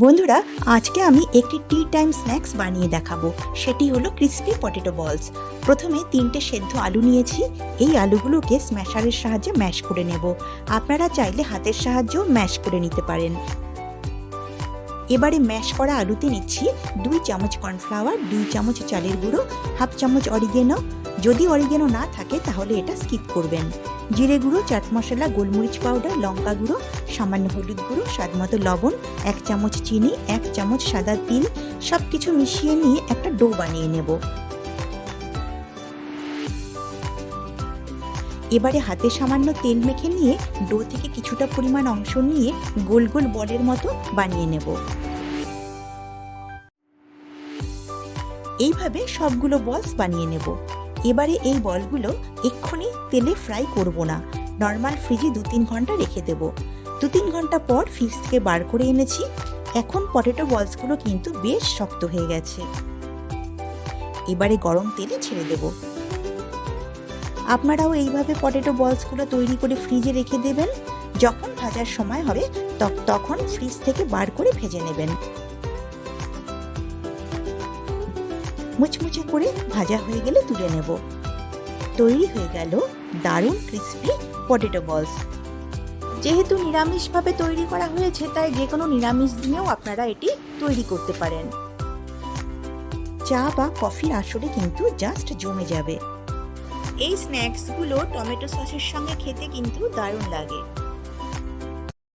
বন্ধুরা, আজকে আমি একটি টি টাইম স্ন্যাক্স বানিয়ে দেখাবো। সেটি হলো ক্রিস্পি পটেটো বলস। প্রথমে 3টে সেদ্ধ আলু নিয়েছি। এই আলুগুলোকে স্ম্যাশারের সাহায্যে ম্যাশ করে নেব। আপনারা চাইলে হাতের সাহায্যেও ম্যাশ করে নিতে পারেন। এবারে ম্যাশ করা আলুতে নিচ্ছি 2 চামচ কর্নফ্লাওয়ার, 2 চামচ চালের গুঁড়ো, হাফ চামচ অরিগেনো। যদি অরিগেনো না থাকে তাহলে এটা স্কিপ করবেন। জিরে গুঁড়ো, চাট মশলা, গোলমরিচ পাউডার, লঙ্কা গুঁড়ো, সামান্য হলুদ গুঁড়ো, স্বাদমতো লবণ, 1 চামচ চিনি, 1 চামচ সাদা তিল, সব কিছু মিশিয়ে নিয়ে একটা ডো বানিয়ে নেব। এবারে হাতে সামান্য তেল মেখে নিয়ে ডো থেকে কিছুটা পরিমাণ অংশ নিয়ে গোল গোল বলের মতো বানিয়ে নেব। এইভাবে সবগুলো বলস বানিয়ে নেব। এবারে এই বলগুলো এক্ষুনি তেলে ফ্রাই করব না, নর্মাল ফ্রিজে 2-3 ঘন্টা রেখে দেব। 2-3 ঘন্টা পর ফ্রিজ থেকে বার করে এনেছি। এখন পটেটো বলসগুলো কিন্তু বেশ শক্ত হয়ে গেছে। এবারে গরম তেলে ছেড়ে দেব। আপনারাও এইভাবে পটেটো বলসগুলো তৈরি করে ফ্রিজে রেখে দেবেন। যখন ভাজার সময় হবে তখন ফ্রিজ থেকে বার করে ভেজে নেবেন। মুচমুচে করে ভাজা হয়ে গেলে তুলে নেব। তৈরি হয়ে গেল দারুণ ক্রিস্পি পটেটো বলস। যেহেতু নিরামিষভাবে তৈরি করা হয়েছে, তাই যে কোনো নিরামিষ দিনেও আপনারা এটি তৈরি করতে পারেন। চা বা কফির আসরে কিন্তু জাস্ট জমে যাবে। এই স্ন্যাক্সগুলো টমেটো সসের সঙ্গে খেতে কিন্তু দারুণ লাগে।